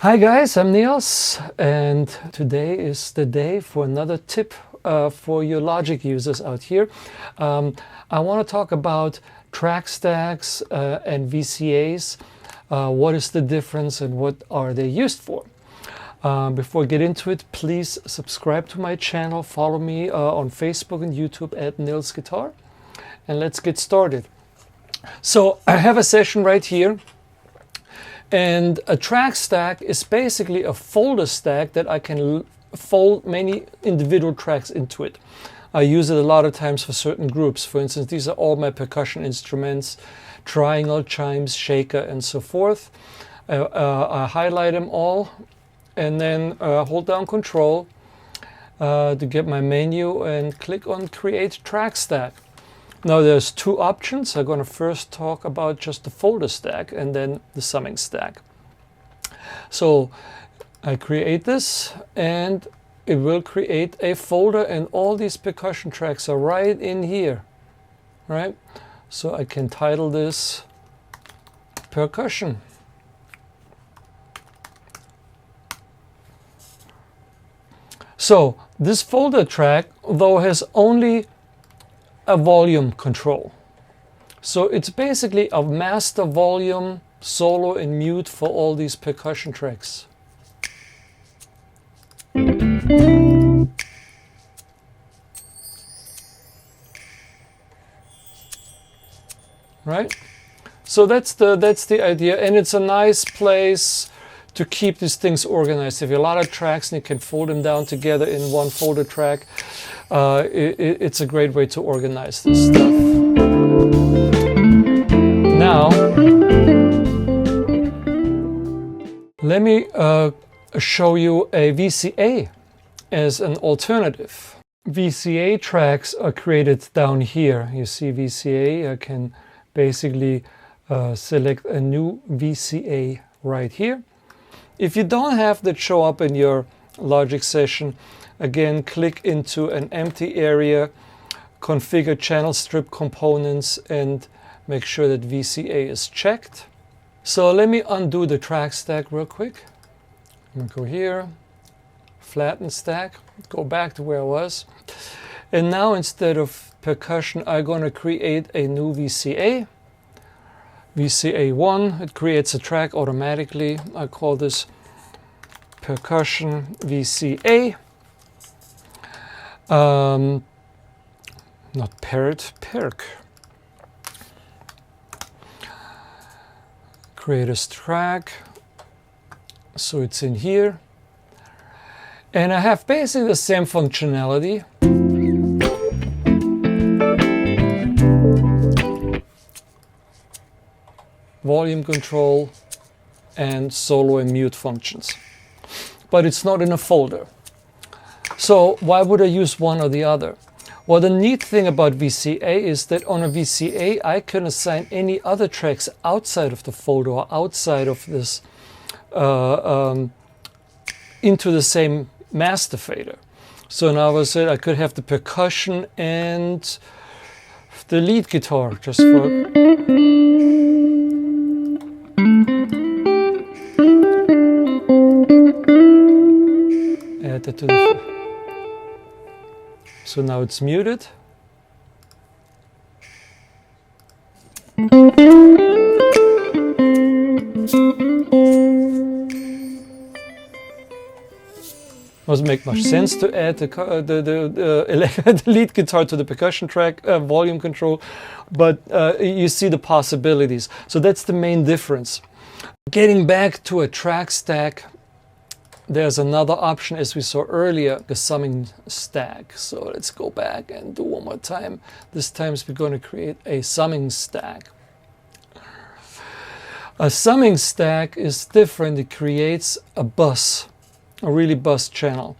Hi guys, I'm Niels, and today is the day for another tip for your Logic users out here. I want to talk about track stacks and VCAs. What is the difference and what are they used for? Before I get into it, please subscribe to my channel, follow me on Facebook and YouTube at Niels Guitar, and let's get started. So I have a session right here. And a track stack is basically a folder stack that I can fold many individual tracks into it. I use it a lot of times for certain groups. For instance, these are all my percussion instruments, triangle, chimes, shaker, and so forth. I highlight them all and then hold down Control to get my menu and click on Create Track Stack. Now there's two options. I'm going to first talk about just the folder stack and then the summing stack. So I create this and it will create a folder, and all these percussion tracks are right in here, right? So I can title this Percussion. So this folder track, though, has only a volume control. So it's basically a master volume, solo and mute for all these percussion tracks. Right? So that's the idea, and it's a nice place to keep these things organized. If you have a lot of tracks and you can fold them down together in one folder track, it's a great way to organize this stuff. Now, let me show you a VCA as an alternative. VCA tracks are created down here. You see VCA, I can basically select a new VCA right here. If you don't have that show up in your Logic session, again, click into an empty area, configure channel strip components, and make sure that VCA is checked. So let me undo the track stack real quick. I'm going to go here, flatten stack, go back to where I was. And now instead of percussion, I'm going to create a new VCA. VCA1, it creates a track automatically. I call this Percussion VCA. Not parrot, perk. Create a track, so it's in here. And I have basically the same functionality. Volume control and solo and mute functions. But it's not in a folder. So why would I use one or the other? Well, the neat thing about VCA is that on a VCA I can assign any other tracks outside of the folder or outside of this into the same master fader. So now I could have the percussion and the lead guitar just for add that to the. So now it's muted. Doesn't make much sense to add the lead guitar to the percussion track volume control, but you see the possibilities. So that's the main difference. Getting back to a track stack, there's another option, as we saw earlier, the summing stack. So let's go back and do one more time. This time we're going to create a summing stack. A summing stack is different. It creates a bus, a really bus channel.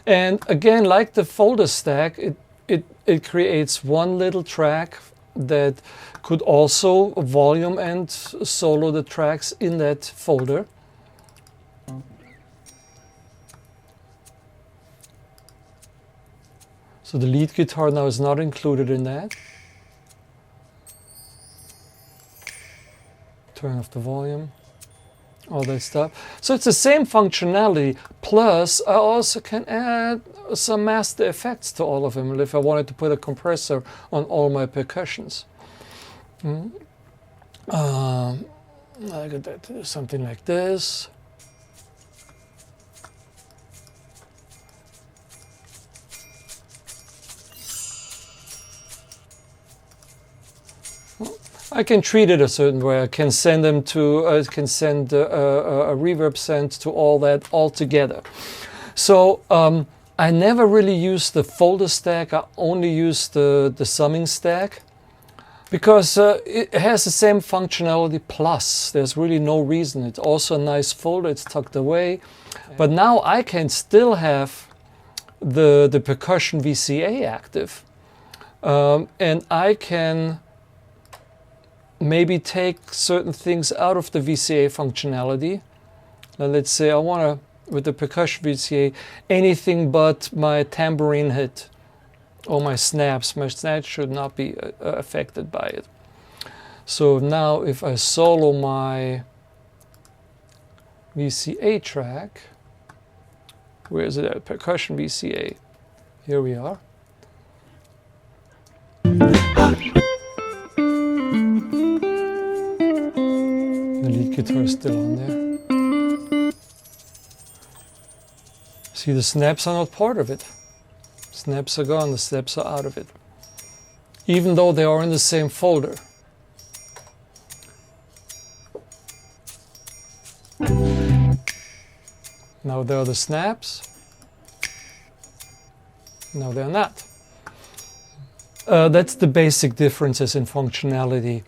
And again, like the folder stack, it creates one little track that could also volume and solo the tracks in that folder. So the lead guitar now is not included in that. Turn off the volume. all that stuff. So it's the same functionality, plus I also can add some master effects to all of them if I wanted to put a compressor on all my percussions. I could do something like this. I can treat it a certain way. I can send them to, I can send a reverb send to all that all together. So I never really use the folder stack. I only use the summing stack because it has the same functionality plus. There's really no reason. It's also a nice folder. It's tucked away. But now I can still have the percussion VCA active. And I can maybe take certain things out of the VCA functionality. Now let's say I want to, with the percussion VCA, anything but my tambourine hit or my snaps. My snaps should not be affected by it. So now if I solo my VCA track, where is it at? Percussion VCA. Here we are. The lead guitar is still on there. See, the snaps are not part of it. Snaps are gone, the snaps are out of it. Even though they are in the same folder. Now there are the snaps. No, they're not. That's the basic differences in functionality.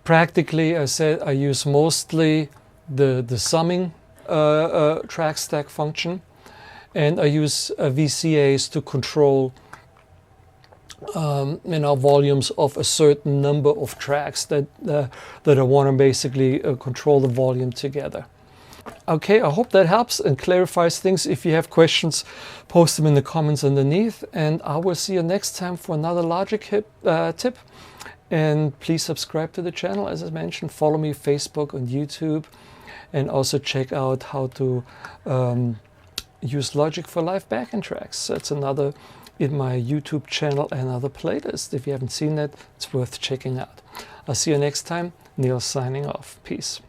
Practically, I said I use mostly the summing track stack function, and I use VCAs to control volumes of a certain number of tracks that I want to basically control the volume together. Okay, I hope that helps and clarifies things. If you have questions, post them in the comments underneath, and I will see you next time for another Logic tip. And please subscribe to the channel, as I mentioned. Follow me Facebook and YouTube, and also check out how to use Logic for live backing tracks. That's another in my YouTube channel, another playlist. If you haven't seen that, it's worth checking out. I'll see you next time. Neil signing off. Peace.